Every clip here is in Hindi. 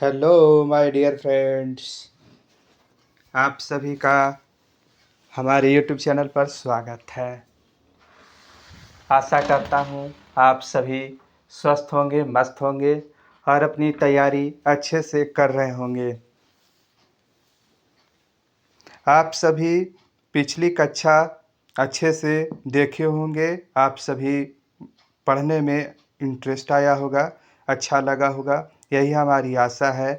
Hello my dear friends. आप सभी का हमारे यूट्यूब चैनल पर स्वागत है। आशा करता हूँ आप सभी स्वस्थ होंगे, मस्त होंगे और अपनी तैयारी अच्छे से कर रहे होंगे। आप सभी पिछली कक्षा अच्छे से देखे होंगे। आप सभी पढ़ने में इंटरेस्ट आया होगा, अच्छा लगा होगा, यही हमारी आशा है।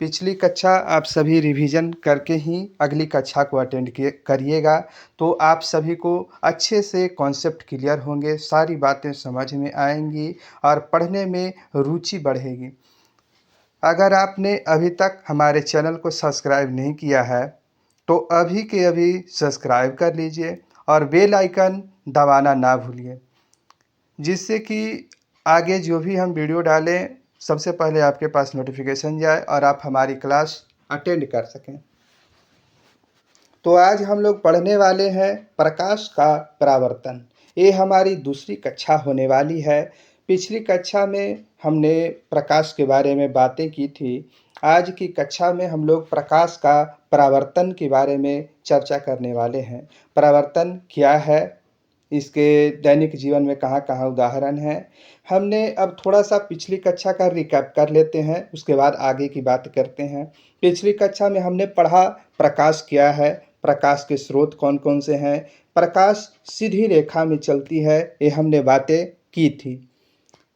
पिछली कक्षा आप सभी रिवीजन करके ही अगली कक्षा को अटेंड करिएगा, तो आप सभी को अच्छे से कॉन्सेप्ट क्लियर होंगे, सारी बातें समझ में आएंगी और पढ़ने में रुचि बढ़ेगी। अगर आपने अभी तक हमारे चैनल को सब्सक्राइब नहीं किया है तो अभी के अभी सब्सक्राइब कर लीजिए और बेल आइकन दबाना ना भूलिए, जिससे कि आगे जो भी हम वीडियो डालें सबसे पहले आपके पास नोटिफिकेशन जाए और आप हमारी क्लास अटेंड कर सकें। तो आज हम लोग पढ़ने वाले हैं प्रकाश का परावर्तन। ये हमारी दूसरी कक्षा होने वाली है। पिछली कक्षा में हमने प्रकाश के बारे में बातें की थी। आज की कक्षा में हम लोग प्रकाश का परावर्तन के बारे में चर्चा करने वाले हैं। परावर्तन क्या है, इसके दैनिक जीवन में कहाँ-कहाँ उदाहरण हैं। हमने अब थोड़ा-सा पिछली कक्षा का रिकैप कर लेते हैं, उसके बाद आगे की बात करते हैं। पिछली कक्षा में हमने पढ़ा प्रकाश क्या है, प्रकाश के स्रोत कौन-कौन से हैं, प्रकाश सीधी रेखा में चलती है, ये हमने बातें की थी।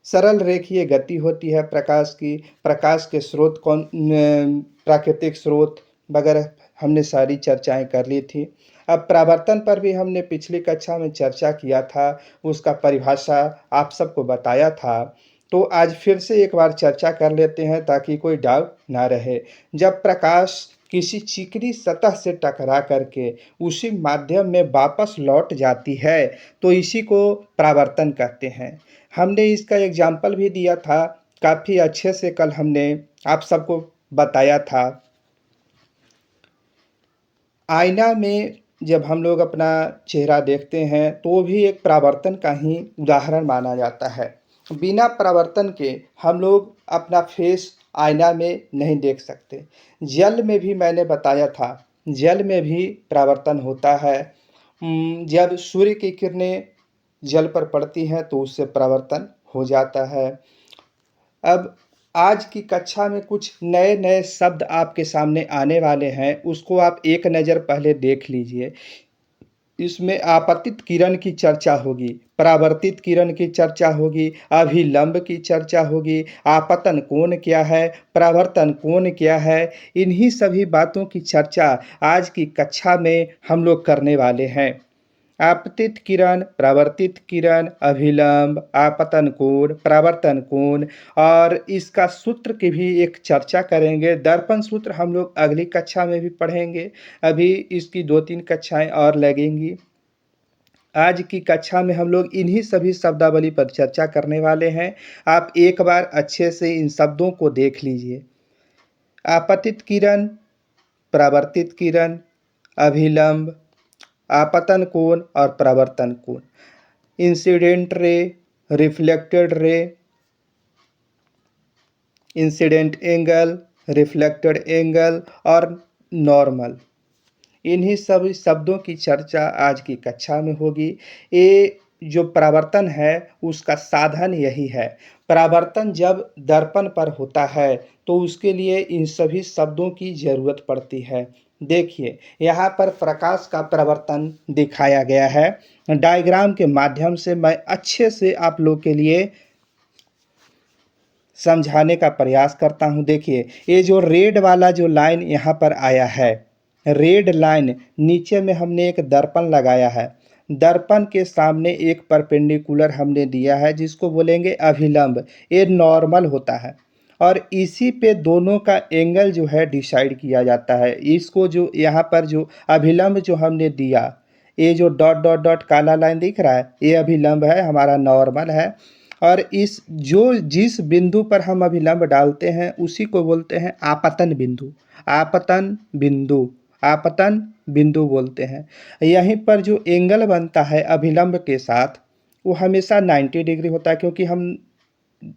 सरल रेखीय गति होती है प्रकाश की, प्रकाश के स्रोत प्राकृतिक स्रोत वगैरह हमने सारी चर्चाएँ कर ली थी। अब परावर्तन पर भी हमने पिछली कक्षा में चर्चा किया था, उसका परिभाषा आप सबको बताया था। तो आज फिर से एक बार चर्चा कर लेते हैं ताकि कोई डाउट ना रहे। जब प्रकाश किसी चिकनी सतह से टकरा करके उसी माध्यम में वापस लौट जाती है, तो इसी को परावर्तन कहते हैं। हमने इसका एग्जाम्पल भी दिया था, काफ़ी अच्छे से कल हमने आप सबको बताया था। आईना में जब हम लोग अपना चेहरा देखते हैं तो वो भी एक परावर्तन का ही उदाहरण माना जाता है। बिना परावर्तन के हम लोग अपना फेस आईना में नहीं देख सकते। जल में भी मैंने बताया था, जल में भी परावर्तन होता है। जब सूर्य की किरणें जल पर पड़ती हैं तो उससे परावर्तन हो जाता है। अब आज की कक्षा में कुछ नए-नए शब्द आपके सामने आने वाले हैं, उसको आप एक नज़र पहले देख लीजिए। इसमें आपतित किरण की चर्चा होगी, परावर्तित किरण की चर्चा होगी, अभिलंब की चर्चा होगी, आपतन कोण क्या है, परावर्तन कोण क्या है, इन्हीं सभी बातों की चर्चा आज की कक्षा में हम लोग करने वाले हैं। आपतित किरण, परावर्तित किरण, अभिलंब, आपतन कोण, परावर्तन कोण और इसका सूत्र की भी एक चर्चा करेंगे। दर्पण सूत्र हम लोग अगली कक्षा में भी पढ़ेंगे। अभी इसकी 2-3 कक्षाएँ और लगेंगी। आज की कक्षा में हम लोग इन्हीं सभी शब्दावली पर चर्चा करने वाले हैं। आप एक बार अच्छे से इन शब्दों को देख लीजिए। आपतित किरण, परावर्तित किरण, अभिलंब, आपतन कोण और परावर्तन कोण, incident ray, reflected ray, incident angle, reflected angle और नॉर्मल, इन्हीं सभी शब्दों की चर्चा आज की कक्षा में होगी। ये जो परावर्तन है उसका साधन यही है। परावर्तन जब दर्पण पर होता है तो उसके लिए इन सभी शब्दों की ज़रूरत पड़ती है। देखिए यहाँ पर प्रकाश का परावर्तन दिखाया गया है। डायग्राम के माध्यम से मैं अच्छे से आप लोग के लिए समझाने का प्रयास करता हूँ। देखिए ये जो रेड वाला जो लाइन यहाँ पर आया है, रेड लाइन, नीचे में हमने एक दर्पण लगाया है। दर्पण के सामने एक परपेंडिकुलर हमने दिया है जिसको बोलेंगे अभिलंब। ये नॉर्मल होता है और इसी पे दोनों का एंगल जो है डिसाइड किया जाता है। इसको जो यहाँ पर जो अभिलंब जो हमने दिया, ये जो डॉट डॉट डॉट काला लाइन दिख रहा है, ये अभिलंब है, हमारा नॉर्मल है। और इस जो जिस बिंदु पर हम अभिलंब डालते हैं उसी को बोलते हैं आपतन बिंदु। आपतन बिंदु, आपतन बिंदु बोलते हैं। यहीं पर जो एंगल बनता है अभिलंब के साथ वो हमेशा 90 डिग्री होता है, क्योंकि हम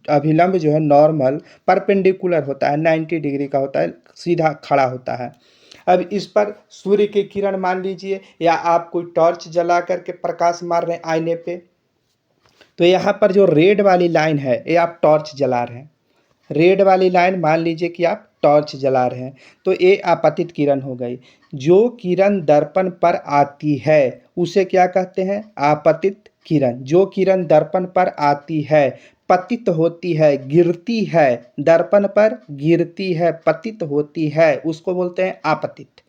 अभिलंब जो है नॉर्मल परपेंडिकुलर होता है, 90 डिग्री का होता है, सीधा खड़ा होता है। अब इस पर सूर्य की किरण मान लीजिए, या आप कोई टॉर्च जला करके प्रकाश मार रहे हैं आईने पे, तो यहाँ पर जो रेड वाली लाइन है ये आप टॉर्च जला रहे हैं। रेड वाली लाइन मान लीजिए कि आप टॉर्च जला रहे हैं, तो ये आपतित किरण हो गई। जो किरण दर्पण पर आती है उसे क्या कहते हैं? आपतित किरण। जो किरण दर्पण पर आती है, पतित होती है, गिरती है, दर्पण पर गिरती है, पतित होती है, उसको बोलते हैं आपतित।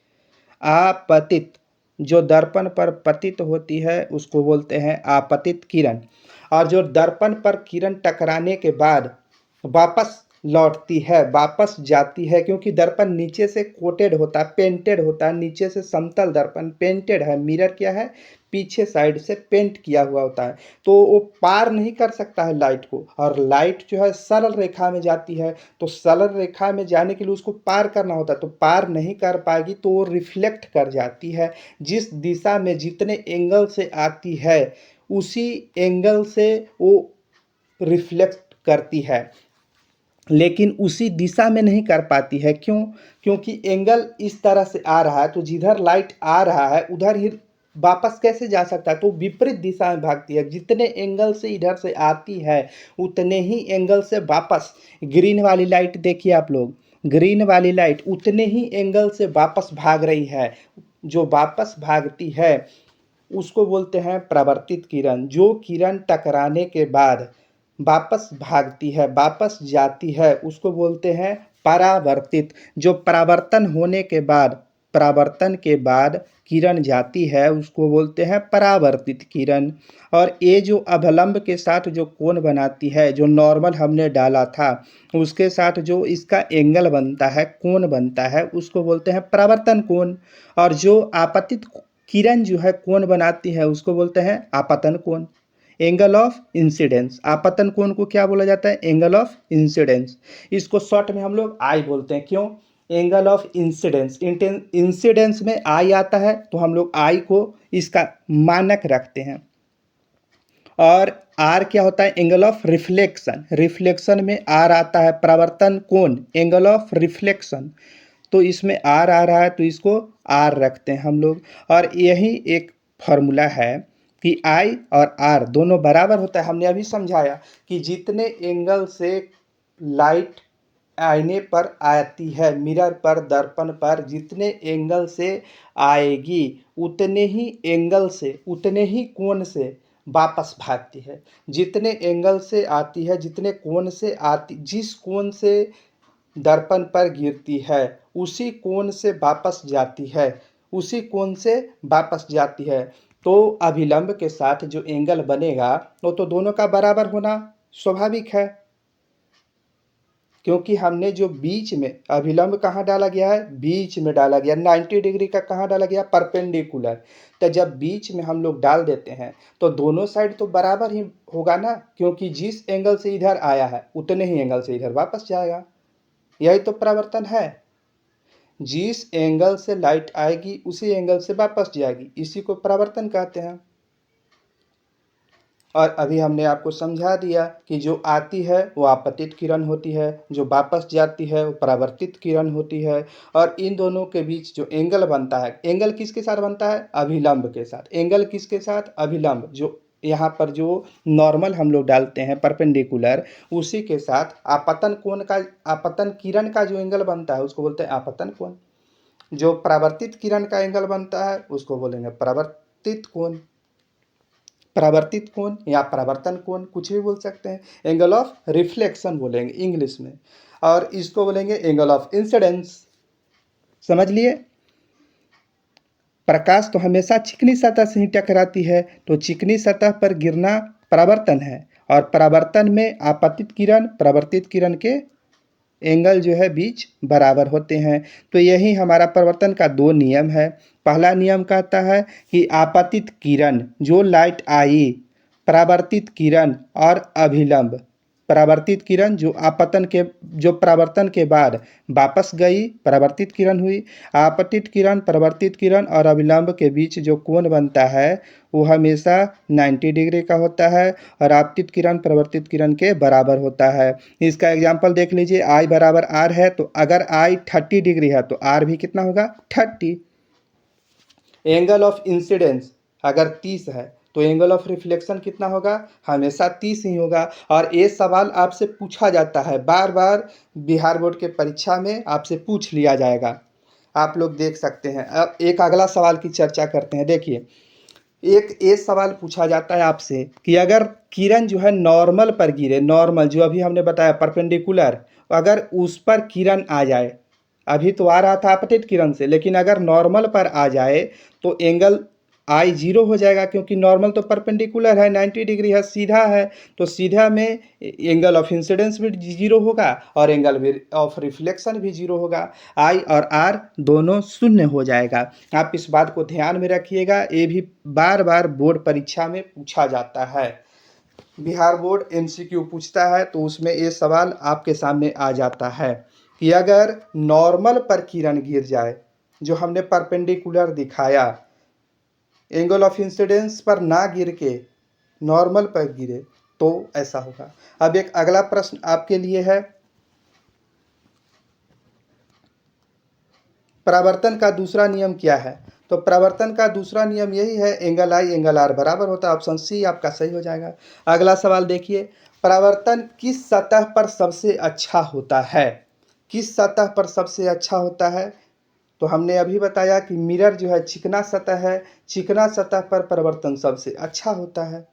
आपतित, जो दर्पण पर पतित होती है उसको बोलते हैं आपतित किरण। और जो दर्पण पर किरण टकराने के बाद वापस लौटती है, वापस जाती है, क्योंकि दर्पण नीचे से कोटेड होता है, पेंटेड होता है, नीचे से समतल दर्पण पेंटेड है, मिरर क्या है, पीछे साइड से पेंट किया हुआ होता है, तो वो पार नहीं कर सकता है लाइट को। और लाइट जो है सरल रेखा में जाती है, तो सरल रेखा में जाने के लिए उसको पार करना होता है, तो पार नहीं कर पाएगी तो वो रिफ्लेक्ट कर जाती है। जिस दिशा में जितने एंगल से आती है उसी एंगल से वो रिफ्लेक्ट करती है, लेकिन उसी दिशा में नहीं कर पाती है। क्यों? क्योंकि एंगल इस तरह से आ रहा है, तो जिधर लाइट आ रहा है उधर ही वापस कैसे जा सकता है, तो विपरीत दिशा में भागती है। जितने एंगल से इधर से आती है उतने ही एंगल से वापस, ग्रीन वाली लाइट देखिए आप लोग, ग्रीन वाली लाइट उतने ही एंगल से वापस भाग रही है। जो वापस भागती है उसको बोलते हैं परावर्तित किरण। जो किरण टकराने के बाद वापस भागती है, वापस जाती है, उसको बोलते हैं परावर्तित। जो परावर्तन होने के बाद, परावर्तन के बाद किरण जाती है उसको बोलते हैं परावर्तित किरण। और ये जो अवलंब के साथ जो कोण बनाती है, जो नॉर्मल हमने डाला था उसके साथ जो इसका एंगल बनता है, कोण बनता है, उसको बोलते हैं परावर्तन कोण। और जो आपतित किरण जो है कोण बनाती है उसको बोलते हैं आपतन कोण, एंगल ऑफ इंसिडेंस। आपतन कोण को क्या बोला जाता है? Angle of incidence. इसको शॉर्ट में हम लोग आई बोलते हैं। क्यों? Angle of incidence. इंसिडेंस में आई आता है तो हम लोग आई को इसका मानक रखते हैं। और आर क्या होता है? Angle of reflection. रिफ्लेक्शन में आर आता है, परावर्तन कोण, एंगल ऑफ रिफ्लेक्शन। तो इसमें आर आ रहा है तो इसको आर रखते हैं हम लोग। और यही एक फॉर्मूला है कि आई और आर दोनों बराबर होता है। हमने अभी समझाया कि जितने एंगल से लाइट आईने पर आती है, मिरर पर, दर्पण पर, जितने एंगल से आएगी उतने ही एंगल से, उतने ही कोण से वापस भागती है। जितने एंगल से आती है, जितने कोण से आती, जिस कोण से दर्पण पर गिरती है उसी कोण से वापस जाती है, उसी कोण से वापस जाती है। तो अभिलंब के साथ जो एंगल बनेगा वो तो दोनों का बराबर होना स्वाभाविक है, क्योंकि हमने जो बीच में अभिलंब कहाँ डाला गया है? बीच में डाला गया। 90 डिग्री का कहाँ डाला गया? परपेंडिकुलर। तो जब बीच में हम लोग डाल देते हैं तो दोनों साइड तो बराबर ही होगा ना, क्योंकि जिस एंगल से इधर आया है उतने ही एंगल से इधर वापस जाएगा। यही तो परावर्तन है। जिस एंगल से लाइट आएगी उसी एंगल से वापस जाएगी, इसी को परावर्तन कहते हैं। और अभी हमने आपको समझा दिया कि जो आती है वो आपतित किरण होती है, जो वापस जाती है वो परावर्तित किरण होती है। और इन दोनों के बीच जो एंगल बनता है, एंगल किसके साथ बनता है? अभिलंब के साथ। एंगल किसके साथ? अभिलंब। जो यहाँ पर जो नॉर्मल हम लोग डालते हैं परपेंडिकुलर, उसी के साथ आपतन कोण का, आपतन किरण का जो एंगल बनता है उसको बोलते हैं आपतन कोण। जो परावर्तित किरण का एंगल बनता है उसको बोलेंगे परावर्तित कोण। परावर्तित कोण या परावर्तन कोण कुछ भी बोल सकते हैं। एंगल ऑफ रिफ्लेक्शन बोलेंगे इंग्लिश में, और इसको बोलेंगे एंगल ऑफ इंसिडेंस। समझ लिए? प्रकाश तो हमेशा चिकनी सतह से ही टकराती है, तो चिकनी सतह पर गिरना परावर्तन है। और परावर्तन में आपतित किरण परावर्तित किरण के एंगल जो है बीच बराबर होते हैं। तो यही हमारा परावर्तन का दो नियम है। पहला नियम कहता है कि आपतित किरण, जो लाइट आई, परावर्तित किरण और अभिलंब, परावर्तित किरण जो परावर्तन के बाद वापस गई, परावर्तित किरण हुई। आपतित किरण, परावर्तित किरण और अभिलंब के बीच जो कोण बनता है वो हमेशा 90 डिग्री का होता है और आपतित किरण परावर्तित किरण के बराबर होता है। इसका एग्जाम्पल देख लीजिए, I बराबर R है तो अगर I 30 डिग्री है तो R भी कितना होगा 30। एंगल ऑफ इंसिडेंस अगर 30 है तो एंगल ऑफ रिफ्लेक्शन कितना होगा, हमेशा 30 ही होगा। और ये सवाल आपसे पूछा जाता है, बार बार बिहार बोर्ड के परीक्षा में आपसे पूछ लिया जाएगा, आप लोग देख सकते हैं। अब एक अगला सवाल की चर्चा करते हैं। देखिए, एक ये सवाल पूछा जाता है आपसे कि अगर किरण जो है नॉर्मल पर गिरे, नॉर्मल जो अभी हमने बताया परपेंडिकुलर, अगर उस पर किरण आ जाए, अभी तो आ रहा था आपतित किरण से, लेकिन अगर नॉर्मल पर आ जाए तो एंगल I 0 हो जाएगा, क्योंकि नॉर्मल तो परपेंडिकुलर है, 90 डिग्री है, सीधा है, तो सीधा में एंगल ऑफ इंसिडेंस भी 0 होगा और एंगल ऑफ रिफ्लेक्शन भी 0 होगा। I और R दोनों शून्य हो जाएगा। आप इस बात को ध्यान में रखिएगा, ये भी बार बार बोर्ड परीक्षा में पूछा जाता है। बिहार बोर्ड MCQ पूछता है तो उसमें ये सवाल आपके सामने आ जाता है कि अगर नॉर्मल पर किरण गिर जाए, जो हमने परपेंडिकुलर दिखाया, एंगल ऑफ इंसिडेंस पर ना गिर के नॉर्मल पर गिरे तो ऐसा होगा। अब एक अगला प्रश्न आपके लिए है, परावर्तन का दूसरा नियम क्या है? तो परावर्तन का दूसरा नियम यही है, एंगल I एंगल R बराबर होता है। ऑप्शन सी आपका सही हो जाएगा। अगला सवाल देखिए, परावर्तन किस सतह पर सबसे अच्छा होता है? किस सतह पर सबसे अच्छा होता है? तो हमने अभी बताया कि मिरर जो है चिकना सतह है, चिकना सतह पर परावर्तन सबसे अच्छा होता है।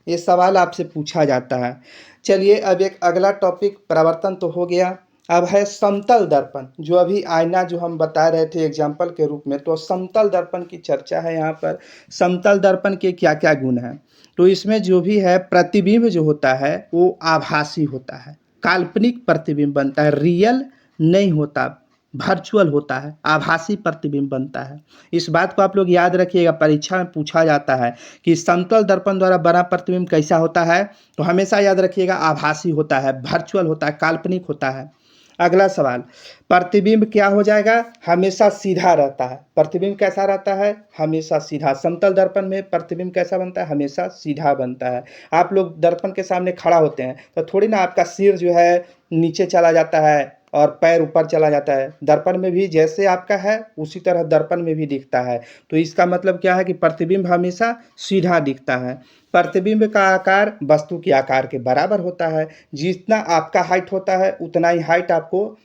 ये सवाल आपसे पूछा जाता है। चलिए, अब एक अगला टॉपिक, परावर्तन तो हो गया, अब है समतल दर्पण। जो अभी आईना जो हम बता रहे थे एग्जाम्पल के रूप में, तो समतल दर्पण की चर्चा है यहाँ पर। समतल दर्पण के क्या क्या गुण हैं? तो इसमें जो भी है प्रतिबिंब जो होता है वो आभासी होता है, काल्पनिक प्रतिबिंब बनता है, रियल नहीं होता, वर्चुअल होता है, आभासी प्रतिबिंब बनता है। इस बात को आप लोग याद रखिएगा, परीक्षा में पूछा जाता है कि समतल दर्पण द्वारा बना प्रतिबिंब कैसा होता है, तो हमेशा याद रखिएगा आभासी होता है, वर्चुअल होता है, काल्पनिक होता है। अगला सवाल, प्रतिबिंब क्या हो जाएगा, हमेशा सीधा रहता है। प्रतिबिंब कैसा रहता है, हमेशा सीधा। समतल दर्पण में प्रतिबिंब कैसा बनता है, हमेशा सीधा बनता है। आप लोग दर्पण के सामने खड़ा होते हैं तो थोड़ी ना आपका सिर जो है नीचे चला जाता है और पैर ऊपर चला जाता है, दर्पण में भी जैसे आपका है उसी तरह दर्पण में भी दिखता है। तो इसका मतलब क्या है कि प्रतिबिंब हमेशा सीधा दिखता है। प्रतिबिंब का आकार वस्तु के आकार के बराबर होता है, जितना आपका हाइट होता है उतना ही हाइट आपको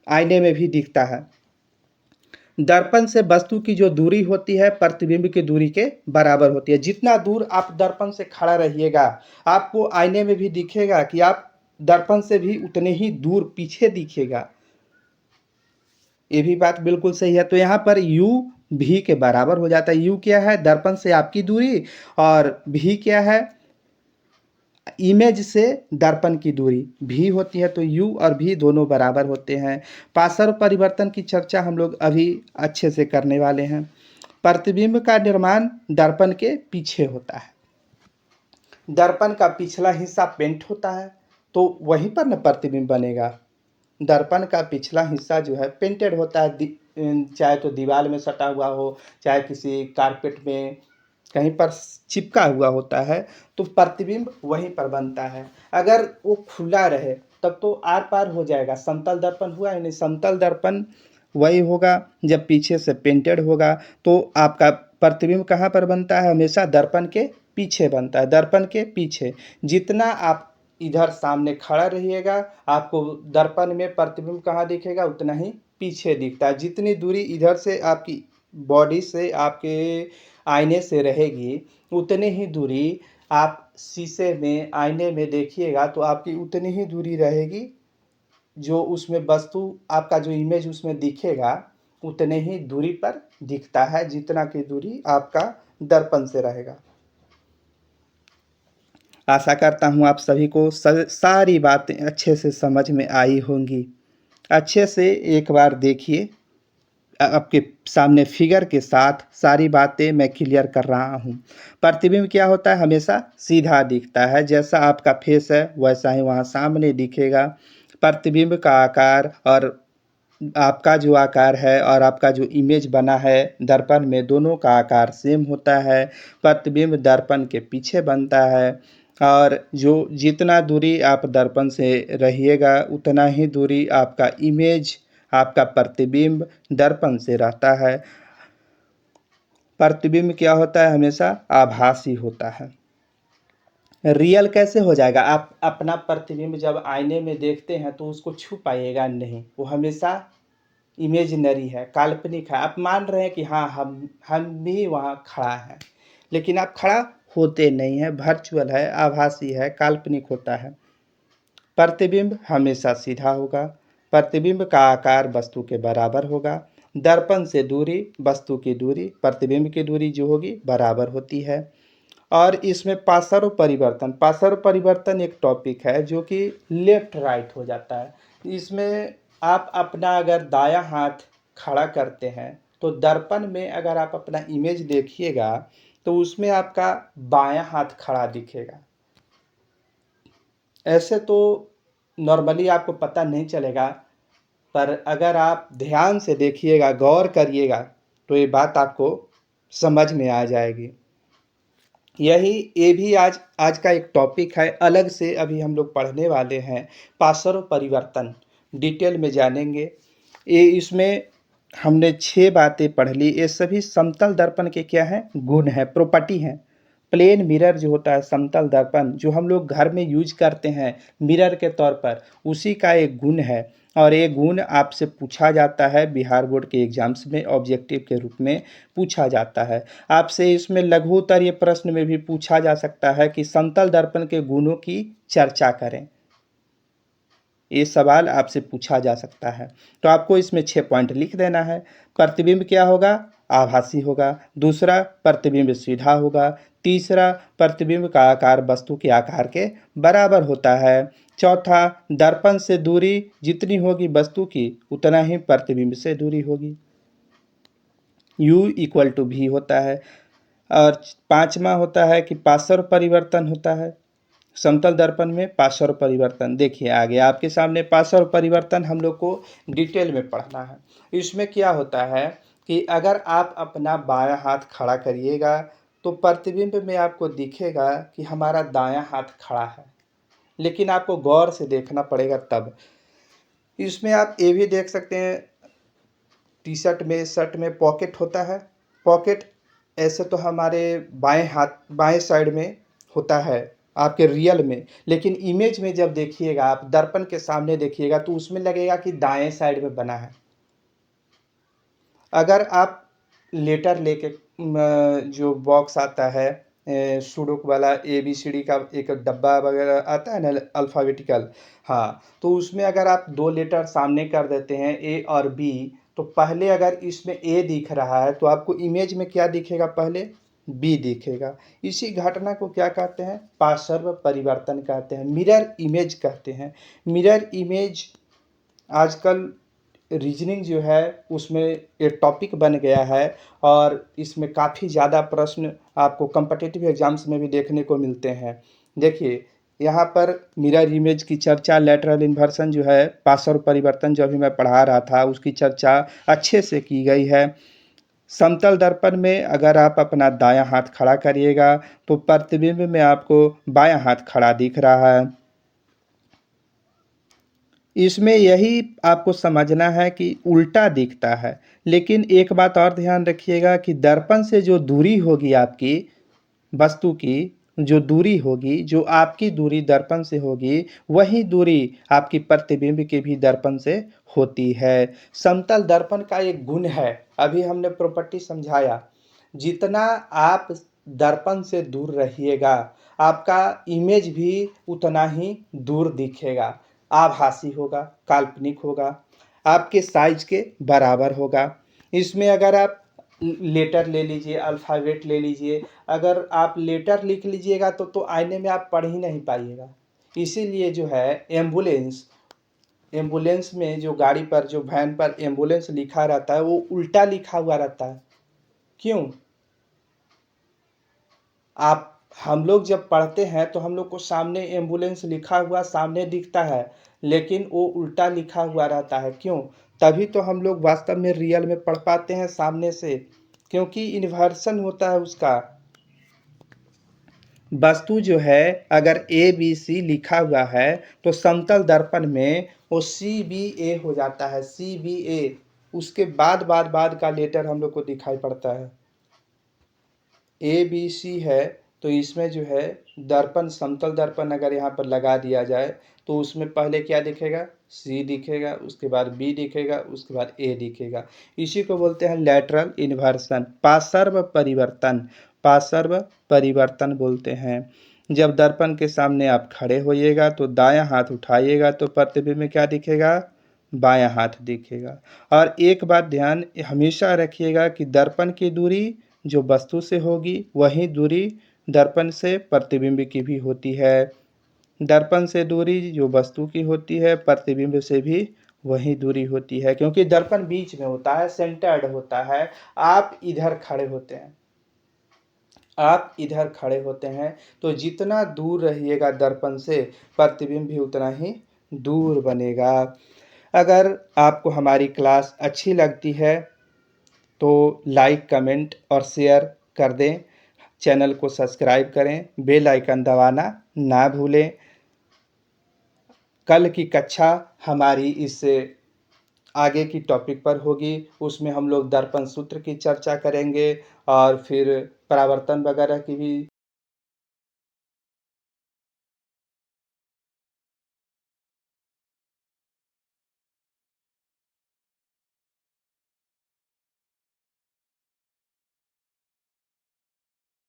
आईने में भी दिखता है। दर्पण से वस्तु की जो दूरी होती है प्रतिबिंब की दूरी के बराबर होती है। जितना दूर आप दर्पण से खड़ा रहिएगा आपको आईने में भी दिखेगा कि आप दर्पण से भी उतने ही दूर पीछे दिखेगा। ये भी बात बिल्कुल सही है। तो यहाँ पर u v के बराबर हो जाता है। u क्या है, दर्पण से आपकी दूरी, और v क्या है, इमेज से दर्पण की दूरी v होती है। तो u और v दोनों बराबर होते हैं। पार्श्व परिवर्तन की चर्चा हम लोग अभी अच्छे से करने वाले हैं। प्रतिबिंब का निर्माण दर्पण के पीछे होता है। दर्पण का पिछला हिस्सा पेंट होता है तो वहीं पर न प्रतिबिंब बनेगा। दर्पण का पिछला हिस्सा जो है पेंटेड होता है, चाहे तो दीवार में सटा हुआ हो, चाहे किसी कारपेट में कहीं पर चिपका हुआ होता है, तो प्रतिबिंब वहीं पर बनता है। अगर वो खुला रहे तब तो आर पार हो जाएगा। समतल दर्पण हुआ ही नहीं। समतल दर्पण वही होगा जब पीछे से पेंटेड होगा। तो आपका प्रतिबिंब कहाँ पर बनता है, हमेशा दर्पण के पीछे बनता है। दर्पण के पीछे जितना आप इधर सामने खड़ा रहिएगा आपको दर्पण में प्रतिबिंब कहाँ दिखेगा, उतना ही पीछे दिखता है। जितनी दूरी इधर से आपकी बॉडी से आपके आईने से रहेगी उतनी ही दूरी आप शीशे में आईने में देखिएगा तो आपकी उतनी ही दूरी रहेगी। जो उसमें वस्तु आपका जो इमेज उसमें दिखेगा उतने ही दूरी पर दिखता है जितना की दूरी आपका दर्पण से रहेगा। आशा करता हूँ आप सभी को सारी बातें अच्छे से समझ में आई होंगी। अच्छे से एक बार देखिए, आपके सामने फिगर के साथ सारी बातें मैं क्लियर कर रहा हूँ। प्रतिबिंब क्या होता है, हमेशा सीधा दिखता है, जैसा आपका फेस है वैसा ही वहाँ सामने दिखेगा। प्रतिबिंब का आकार और आपका जो आकार है और आपका जो इमेज बना है दर्पण में, दोनों का आकार सेम होता है। प्रतिबिंब दर्पण के पीछे बनता है और जो जितना दूरी आप दर्पण से रहिएगा उतना ही दूरी आपका इमेज, आपका प्रतिबिंब दर्पण से रहता है। प्रतिबिंब क्या होता है, हमेशा आभासी होता है। रियल कैसे हो जाएगा, आप अपना प्रतिबिंब जब आईने में देखते हैं तो उसको छू पाइएगा नहीं, वो हमेशा इमेजिनरी है, काल्पनिक है। आप मान रहे हैं कि हाँ हम भी वहाँ खड़ा है, लेकिन आप खड़ा होते नहीं हैं, वर्चुअल है, आभासी है, काल्पनिक होता है। प्रतिबिंब हमेशा सीधा होगा। प्रतिबिंब का आकार वस्तु के बराबर होगा। दर्पण से दूरी, वस्तु की दूरी प्रतिबिंब की दूरी जो होगी बराबर होती है। और इसमें पार्श्व परिवर्तन, पार्श्व परिवर्तन एक टॉपिक है जो कि लेफ्ट राइट हो जाता है। इसमें आप अपना अगर दायां हाथ खड़ा करते हैं तो दर्पण में अगर आप अपना इमेज देखिएगा तो उसमें आपका बायां हाथ खड़ा दिखेगा। ऐसे तो नॉर्मली आपको पता नहीं चलेगा, पर अगर आप ध्यान से देखिएगा, गौर करिएगा तो ये बात आपको समझ में आ जाएगी। ये भी आज का एक टॉपिक है, अलग से अभी हम लोग पढ़ने वाले हैं। पार्श्व परिवर्तन डिटेल में जानेंगे। ये इसमें हमने 6 बातें पढ़ ली। ये सभी समतल दर्पण के क्या हैं, गुण हैं, प्रॉपर्टी हैं। प्लेन मिरर जो होता है, समतल दर्पण जो हम लोग घर में यूज करते हैं मिरर के तौर पर, उसी का एक गुण है। और ये गुण आपसे पूछा जाता है बिहार बोर्ड के एग्जाम्स में, ऑब्जेक्टिव के रूप में पूछा जाता है। आपसे इसमें लघु उत्तर ये प्रश्न में भी पूछा जा सकता है कि समतल दर्पण के गुणों की चर्चा करें। ये सवाल आपसे पूछा जा सकता है, तो आपको इसमें 6 पॉइंट लिख देना है। प्रतिबिंब क्या होगा, आभासी होगा। दूसरा, प्रतिबिंब सीधा होगा। तीसरा, प्रतिबिंब का आकार वस्तु के आकार के बराबर होता है। चौथा, दर्पण से दूरी जितनी होगी वस्तु की उतना ही प्रतिबिंब से दूरी होगी, U = V होता है। और पांचवा होता है कि पार्श्व परिवर्तन होता है समतल दर्पण में। पार्श्व परिवर्तन देखिए आगे आपके सामने, पार्श्व परिवर्तन हम लोग को डिटेल में पढ़ना है। इसमें क्या होता है कि अगर आप अपना बायां हाथ खड़ा करिएगा तो प्रतिबिंब में आपको दिखेगा कि हमारा दायां हाथ खड़ा है, लेकिन आपको गौर से देखना पड़ेगा तब। इसमें आप ये भी देख सकते हैं, टी शर्ट में, शर्ट में पॉकेट होता है। पॉकेट ऐसे तो हमारे बाएं हाथ, बाएं साइड में होता है आपके रियल में, लेकिन इमेज में जब देखिएगा आप, दर्पण के सामने देखिएगा तो उसमें लगेगा कि दाएं साइड में बना है। अगर आप लेटर लेके जो बॉक्स आता है सुडोक वाला, ABCD का एक डब्बा वगैरह आता है ना, अल्फ़ाबेटिकल, हाँ, तो उसमें अगर आप 2 लेटर सामने कर देते हैं A और B, तो पहले अगर इसमें A दिख रहा है तो आपको इमेज में क्या दिखेगा, पहले B दिखेगा। इसी घटना को क्या कहते हैं, पार्श्व परिवर्तन कहते हैं, मिरर इमेज कहते हैं। मिरर इमेज आजकल रीजनिंग जो है उसमें एक टॉपिक बन गया है और इसमें काफ़ी ज़्यादा प्रश्न आपको कॉम्पिटिटिव एग्जाम्स में भी देखने को मिलते हैं। देखिए यहाँ पर मिरर इमेज की चर्चा, लैटरल इन्वर्सन जो है, पार्श्व परिवर्तन जो अभी मैं पढ़ा रहा था उसकी चर्चा अच्छे से की गई है। समतल दर्पण में अगर आप अपना दायां हाथ खड़ा करिएगा तो प्रतिबिंब में आपको बायां हाथ खड़ा दिख रहा है। इसमें यही आपको समझना है कि उल्टा दिखता है, लेकिन एक बात और ध्यान रखिएगा कि दर्पण से जो दूरी होगी आपकी, वस्तु की जो दूरी होगी, जो आपकी दूरी दर्पण से होगी, वही दूरी आपकी प्रतिबिंब के भी दर्पण से होती है। समतल दर्पण का एक गुण है, अभी हमने प्रॉपर्टी समझाया, जितना आप दर्पण से दूर रहिएगा आपका इमेज भी उतना ही दूर दिखेगा, आभासी होगा, काल्पनिक होगा, आपके साइज के बराबर होगा। इसमें अगर आप लेटर ले लीजिए, अल्फ़ाबेट ले लीजिए, अगर आप लेटर लिख लीजिएगा तो आईने में आप पढ़ ही नहीं पाइएगा। इसीलिए जो है एम्बुलेंस एम्बुलेंस में जो गाड़ी पर जो वैन पर एम्बुलेंस लिखा रहता है वो उल्टा लिखा हुआ रहता है। क्यों? हम लोग जब पढ़ते हैं तो हम लोग को सामने एम्बुलेंस लिखा हुआ सामने दिखता है, लेकिन वो उल्टा लिखा हुआ रहता है। क्यों? तभी तो हम लोग वास्तव में रियल में पढ़ पाते हैं सामने से, क्योंकि इन्वर्सन होता है उसका। वस्तु जो है अगर ABC लिखा हुआ है तो समतल दर्पण में वो CBA हो जाता है, CBA। उसके बाद का लेटर हम लोग को दिखाई पड़ता है। ABC है तो इसमें जो है दर्पण, समतल दर्पण अगर यहाँ पर लगा दिया जाए तो उसमें पहले क्या दिखेगा? C दिखेगा, उसके बाद B दिखेगा, उसके बाद A दिखेगा। इसी को बोलते हैं लैटरल इन्वर्सन, पार्श्व परिवर्तन। पार्श्व परिवर्तन बोलते हैं। जब दर्पण के सामने आप खड़े होइएगा तो दायां हाथ उठाइएगा तो प्रतिबिंब में क्या दिखेगा? बायां हाथ दिखेगा। और एक बात ध्यान हमेशा रखिएगा कि दर्पण की दूरी जो वस्तु से होगी वही दूरी दर्पण से प्रतिबिंब की भी होती है। दर्पण से दूरी जो वस्तु की होती है प्रतिबिंब से भी वही दूरी होती है, क्योंकि दर्पण बीच में होता है, सेंटर्ड होता है। आप इधर खड़े होते हैं, आप इधर खड़े होते हैं तो जितना दूर रहिएगा दर्पण से प्रतिबिंब भी उतना ही दूर बनेगा। अगर आपको हमारी क्लास अच्छी लगती है तो लाइक, कमेंट और शेयर कर दें। चैनल को सब्सक्राइब करें, बेल आइकन दबाना ना भूलें। कल की कक्षा हमारी इससे आगे की टॉपिक पर होगी, उसमें हम लोग दर्पण सूत्र की चर्चा करेंगे और फिर परावर्तन वगैरह की भी